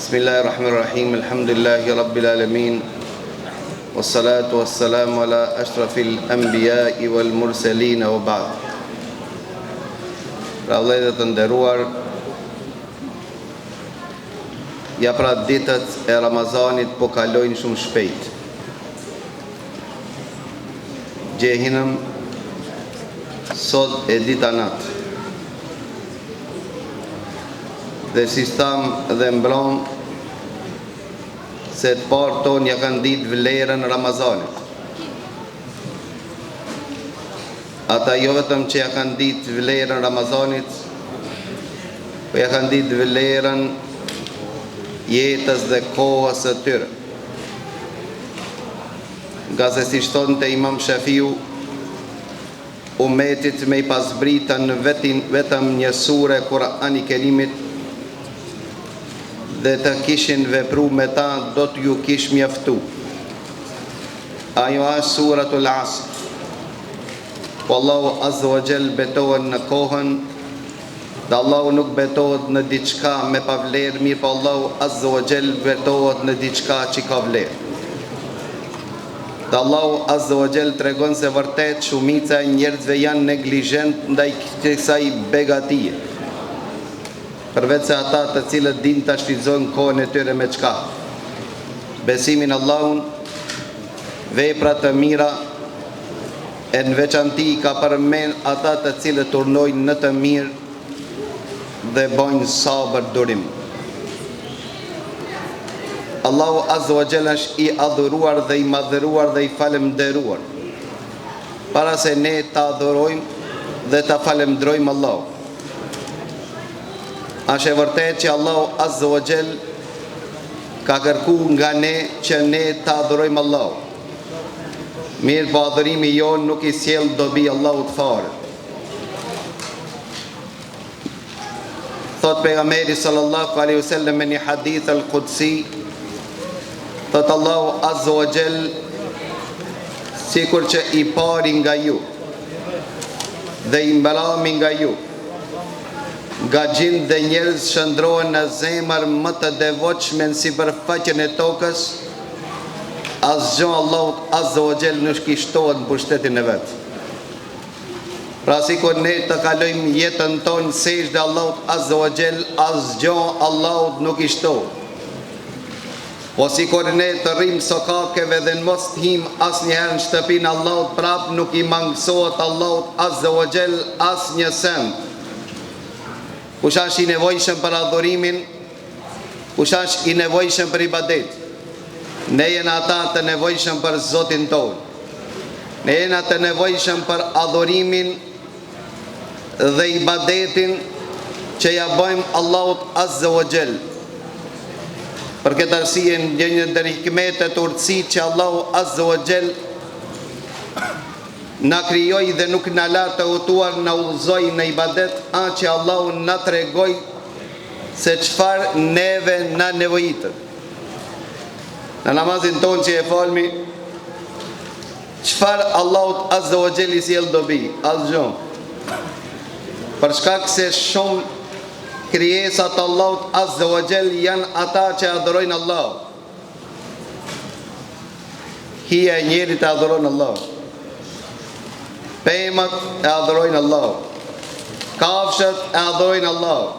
Bismillahirrahmanirrahim. Alhamdulillahi rabbil alamin. Wassalatu wassalamu ala ashrafil anbiya'i wal mursalin wa ba'd. Pra vëllezër të nderuar, ja pra ditët e Ramazanit po kalojnë shumë shpejt. Gjehinëm sot e dita natë. Dhe si stam dhe mbron se të parë tonë ja kanë ditë vlerën Ramazanit. Ata jo vetëm që ja kanë ditë vlerën Ramazanit, po ja kanë ditë vlerën jetës dhe kohës së tyre. Nga se si shton të Imam Shafiu, umetit me I pasbritën vetëm një sure Kur'ani Kerimit, dhe të kishin vepru me ta, do t'ju kish mjaftu. Ajo është suratul Asr. Po Allahu Azza wa Jall betohet në kohën, dhe Allahu nuk betohet në diçka me pavlerë, mirë po Allahu Azza wa Jall betohet në diçka që ka vlerë. Dhe Allahu Azza wa Jall tregon se vërtet shumica e njerëzve janë neglizhent ndaj kësaj begatie, përveç se ata të cilët din të shfrytëzojnë kohën e tyre me çka? Besimin Allahun, vepra të mira, e në veçanti ka përmend ata të cilët turnojnë në të mirë dhe bojnë sabër durim. Allahu Azza wa Jalla është I adhuruar dhe I madhëruar dhe I falënderuar. Para se ne ta adhurojmë dhe ta falënderojmë Allahun. Është e vërtet që Allahu Azza wa Jall ka kërku nga ne që ne ta adhurojmë Allahun. Mirë po adhurimi jonë nuk I sjell dobi Allahut fare. Thot pejgamberi sallallahu alaihi wasallam në një hadith al-Qudsi, thot Allahu Azza wa Jall, sikur që I pari nga ju dhe I mbarami nga ju, nga gjindë dhe njerëz shëndrohen në zemër më të devotshme në sipërfaqen e tokës, asgjë Allahut Azza wa Jall nuk shkishtohet në pushtetin e vet. Pra sikur ne të kalojmë jetën tonë sejdë Allahut Azza wa Jall, asgjë Allahut nuk I shtohet. Po sikur ne të rrim sokakeve dhe në mos të him asnjëherë në shtëpinë Allahut, prap nuk I mangësohet Allahut Azza wa Jall asnjë send. Kush është I nevojshëm për adhurimin, kush është I nevojshëm për ibadet. Ne jena ata të nevojshëm për Zotin tonë. Ne jena të nevojshëm për adhurimin dhe ibadetin që ja bëjmë Allahut Azza wa Jall. Për këtë arsye një ndër hikmetet urtësitë që Allahu Azza wa Jall na krijoi dhe nuk na la të hutuar, na udhëzoi në ibadet, që Allahu na tregoi se çfarë neve na nevojitet. Në namazin tonë që e falmi, çfarë Allahut Azza wa Jall I sjell dobi? Asgjë. Për shkak se shumë krijesat Allahut Azza wa Jall janë ata që adhurojnë Allahun. Hija e njerit e adhuron Allahun. Pemët e adhurojnë Allahun. Kafshët e adhurojnë Allahun.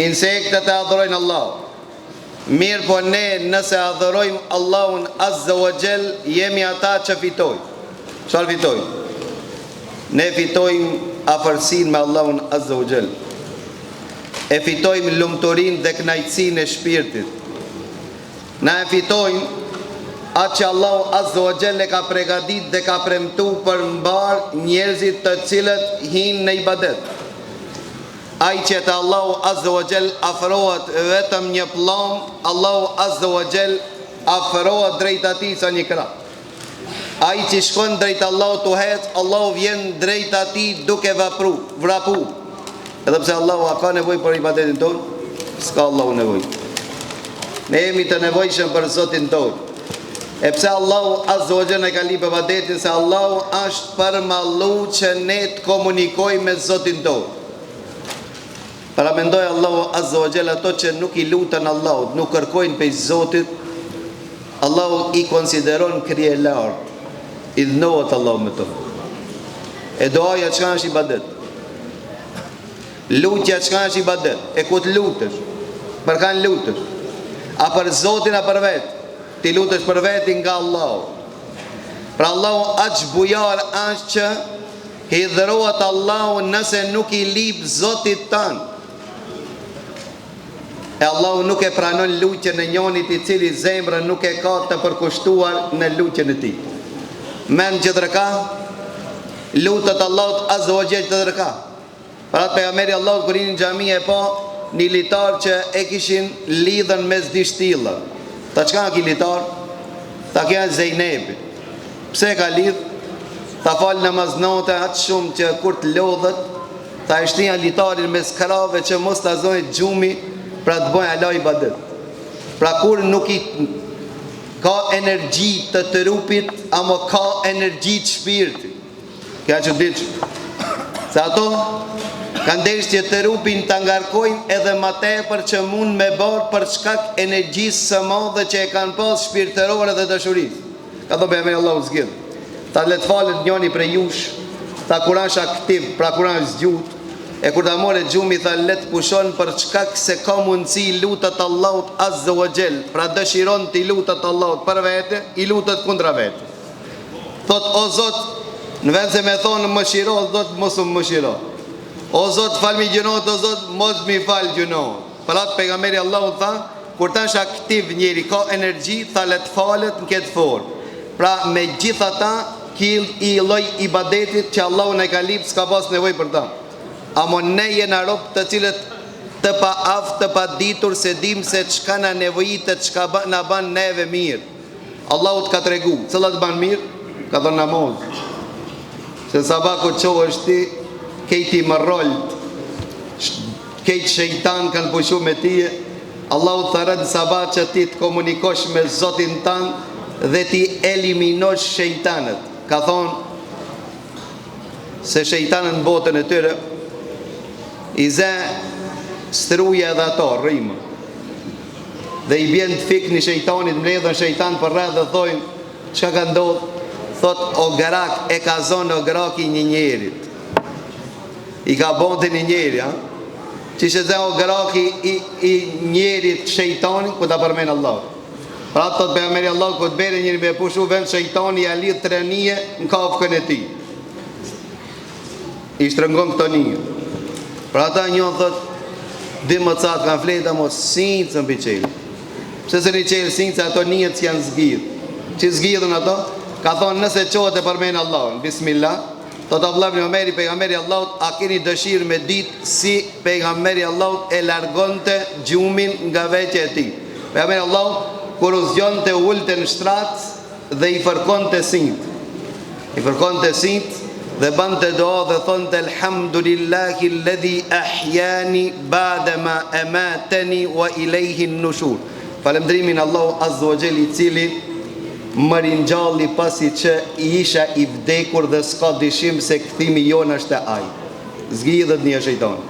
Insektet e adhurojnë Allahun. Mirë po ne nëse adhurojmë Allahun Azza wa Jall, jemi ata që fitojnë. Çfarë fitojnë? Ne fitojmë afërsinë me Allahun Azza wa Jall. E fitojmë lumturinë dhe kënaqësinë e shpirtit. Na e fitojmë atë që Allahu Azza wa Jall e ka përgatit dhe ka premtu për mbar njerëzit të cilët hinë në ibadet. Ai që te Allahu Azza wa Jall afrohet vetëm një pllom, Allahu Azza wa Jall afrohet drejt atij sa një krah. Ai që shkon drejt Allahut uhet, Allahu vjen drejt atij duke vrapu. Edhe pse Allahu a ka nevojë për ibadetin ton, s'ka Allahu nevojë. Ne jemi të nevojshëm për Zotin ton. E pse Allahu Azza wa Jall e ka lipë ibadetin, se Allahu është përmallu që ne të komunikojmë me Zotin ton. Para mendoj Allahu Azza wa Jalla ato që nuk i lutën Allahut, nuk kërkojnë pej Zotit, Allahu i konsideron krijelar, i dhënohet Allahu me to. E doaja çka është ibadet? Lutja çka është ibadet? E ku të lutesh? Për kanë lutesh? A për Zotin a për vetë? Ti lutesh për vetin nga Allahu. Pra Allahu aq bujar është që hidhërohet Allahu nëse nuk i lip Zotit tanë. E Allahu nuk e pranon lutjen e njonit i cili zemrën nuk e ka të përkushtuar në lutjen e tij. Men që të rëka, lutët Allahut Azza wa Jalla të rëka. Pra të pejgamberi Allahut kur në xhami e pa një litar që e kishin lidhën mes dy shtilla. Ta çka ki litar? Ta kja Zejnebi. Pse ka lidh? Ta fal namaz note atë shumë që kur të lodhët, ta e shtia litarin mes krave që mos ta zonit gjumi, pra të bëjë ala ibadet. Pra kur nuk i ka energji të trupit, ama ka energji të shpirtit. Kja që ditë. Se ato kanë desh që të trupin të ngarkojnë edhe ma tepër që mund me bërë për shkak energjisë së madhe që e kanë pas shpirtërore dhe dashurisë. Ka do bëjme Allahu zgjidh. Ta let falet njoni për jush, ta kur është aktiv, pra kur është zgjut, e kur ta more gjumi tha let pushon për shkak se ka mundësi lutet Allahut Azza wa Jall, pra dëshiron ti lutet Allahut për vete, i lutet kundra vete. Thot o Zot, në vend se me thonë më shiro, Zot mos më shiro. O Zot fal mi gjunot, o Zot mos mi fal gjunot. Për atë pejgamberi Allahut tha, kur ta është aktiv njeri, ka energji, tha let falet në këtë formë. Pra me gjitha ta, kill i loj ibadetit që Allahu në ka lip, s'ka pas nevoj për ta. Amo ne jena rob të cilët të pa aftë, të pa ditur se dim se çka na nevojitet, çka na ban neve mirë. Allahu të ka të regu, cëllat ban mirë? Ka thonë namaz. Se sabah ku qohë është ti, kejti më rollët, kejtë shejtan kanë pushu me tije, Allahu të rëdë sabah që ti të komunikosh me Zotin tanë dhe ti eliminosh shejtanët. Ka thonë se shejtanën në botën e tyre i ze struja dhe ato, rrimë. Dhe i bjen të fik një shejtanit, mledhën shejtan për rrë dhe thojnë, që ka ndodhë? Thot, o grak, e ka zonë o graki një njerit. I ka bonte një njeri, ha? Që që ze o graki i njerit shejtanin, ku ta përmenë Allah. Pra të të pejgamberi Allah, ku të bere njëri me pushu vend shejtani, ja lidh tre nije në kafkën e ti. I shtrëngon këto nije. Pra ta njën thot, dhe më catë kanë fleta mos sinjë të mbi qelë. Pse se një qelë sinjë, se ato nijet që janë zgjidhë. Që zgjidhën ato, ka thonë nëse qohet e përmenë Allah, bismillah, thot Abdullah ibn Omeri, pejgamberi Allah, a keni dëshirë me ditë si pejgamberi Allah e largonte gjumin nga veqe e ti. Pejgamberi Allah, kur u zgjon të ulte në shtratë dhe i fërkon të sinjë. I fërkon të sinjë, dhe bante doa dhe thonë të elhamdulillahi ledhi ahjani badema emateni wa i lejhin nushur. Falemdrimin Allahu Azza wa Jall i cili më rinjalli pasi që i isha i vdekur dhe s'ka dishim se këthimi jonë është e aj. Zgjidhet një shejtan.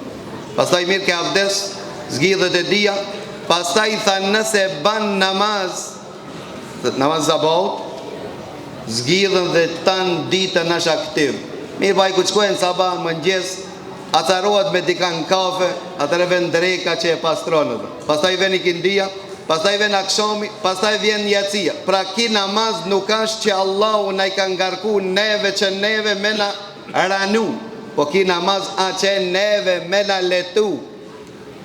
Pastaj mirë ke abdes, zgjidhet e dia, pastaj tha nëse ban namaz, namaz zabaut, zgjidhen dhe tanë ditën është aktiv. Mirë pa i ku qkojnë sabah më njës, atarohet me dikan kafe, atër e ven dreka që e pastronë. Pastaj ven i kindia, pastaj ven akshami, pastaj vjen jacia. Pra ki namaz nuk është që Allahu na i ka ngarku neve që neve me na ranu, po ki namaz a që neve me na letu.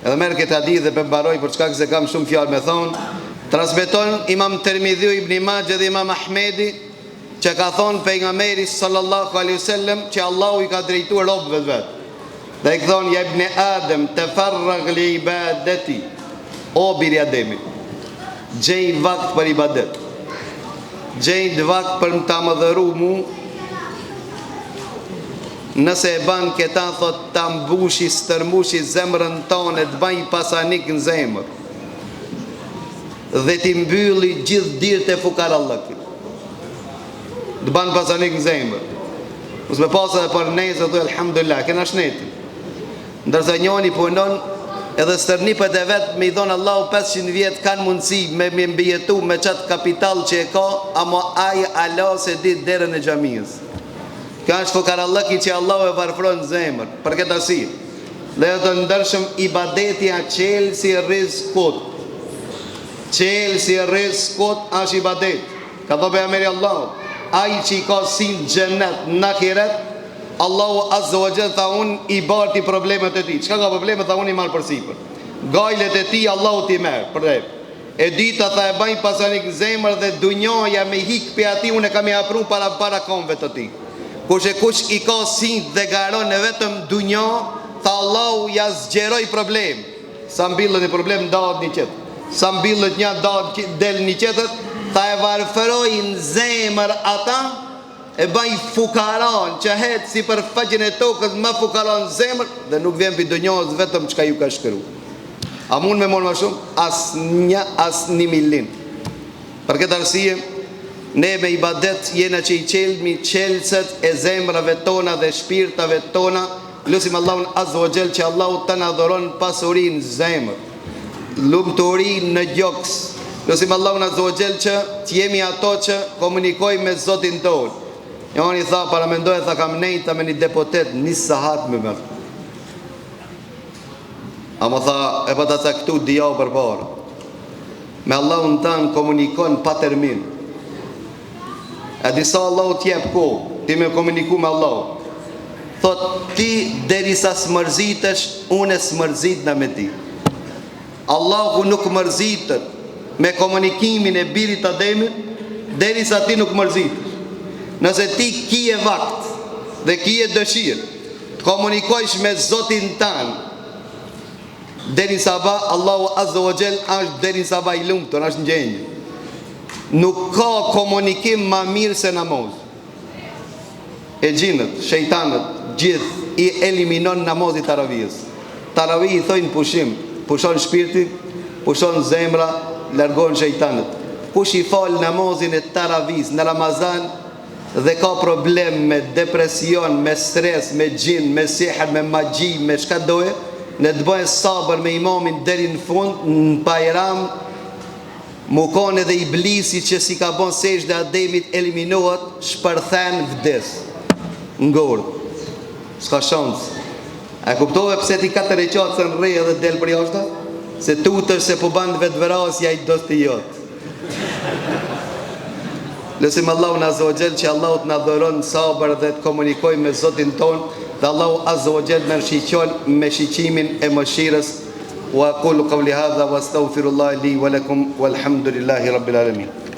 Edhe merë këtë adi dhe përmbaroj për çka se kam shumë fjallë me thonë. Transmeton Imam Tirmidhiu, Ibn Majah dhe Imam Ahmedi, që ka thonë pejgamberi sallallahu alaihi wasallam që Allahu i ka drejtuar robëve të vet. Dhe i thonë ja ibn Adem tafarrag li ibadati. O biri Ademi, gjej vakt për ibadet. Gjej vakt për më ta mëdhëru mu. Nëse e ban këta thot ta mbushi, stërmushi zemrën tonë, të baj pasanik në zemër. Dhe ti mbylli gjithë dirët e fukarallëkit. Të banë pasanik në zemër. Mësë me pasë dhe për nejë, se tu elhamdulillah, këna shnetin. Ndërsa njoni punon edhe stërnipet e vetë me i thonë Allahu 500 vjetë kanë mundësi me mbijetu me qatë kapital që e ka, ama aj Allah se dit derën e gjamiës. Ka është fukarallëki që Allahu e varfron zemër. Për këtë arsye, dhe e të ndërshëm ibadetja qelë si rizkut. Qelë si rizkut është ibadet. Ka thobe Ameri Allahu, aj që i ka sin gjennet në akiret, Allahu azza wa jalla tha unë i barti problemet e ti. Çka ka problemet tha unë i marë për sipër. Gajlet e ti Allahu ti merë për dhe. E dita tha e bajnë pasanik në zemër dhe dunjoja me hik për ati unë e kam i apru para konve të ti. Kush i ka sin dhe garon e vetëm dunjo, tha Allahu ja zgjeroj problem. Sa mbillët e problem ndahet një qëtë. Sa mbillët një del një qëtët, tha e varfëroj në zemër ata, e baj fukaran që hetë si për faqin e tokës ma fukaran në zemër, dhe nuk vjen për dunjohës vetëm qka ju ka shkëru. A mund me morë ma shumë? As një millin. Për këtë arsye, ne me ibadet jena që i qelmi qelëset e zemrave tona dhe shpirtave tona. Lusim Allahun azza wa jall që Allahu të në adhuron pasurin zemër, lumëturin në gjoks. Lusim Allahun azza wa jall që t'jemi ato që komunikoj me Zotin tonë. Joni tha, paramendoj e tha kam nejta me një depotet një sahat me mërë. A më tha, e pa ta caktu dhja për parë. Me Allahun tanë komunikon pa termin. E disa Allahu t'jep ko, ti me komuniku me Allahu. Thot, ti derisa smërzitesh, unë e smërzit në me ti. Allahu nuk mërzitët me komunikimin e birit Ademit, derisa ti nuk mërzitesh. Nëse ti kije vakt dhe kije dëshirë të komunikojsh me Zotin tanë, deri saba Allahu azza wa jall është deri saba i lumtur, është në gjendje. Nuk ka komunikim ma mirë se namaz. E gjinët, shejtanët, gjithë i eliminon namazit taravijës. Taravijë i thojnë pushim, pushon shpirti, pushon zemra, largon shejtanët. Kush i falë namazin e taravijës në Ramazan dhe ka problem me depresion, me stres, me gjin, me sihr, me magji, me shka doje, në të bëjnë sabër me imamin deri në fund, në Bajram, mu kone dhe iblisi që si ka bon sesh dhe Ademit eliminohet, shpërthen vdes, ngurë, s'ka shansë. E kuptove pse ti 4 reqatë së në rejë dhe del për jashta? Se tutër se po bandë vetë vrasja i do të jotë. Lësim Allahu azza wa jall që Allahu të në dhëron sabër dhe të komunikoj me Zotin ton, dhe Allahu azza wa jall me shiqon me shiqimin e mëshirës. Wa aqulu qawli hadha wa astaghfirullaha li wa lakum walhamdulillahi rabbil alamin.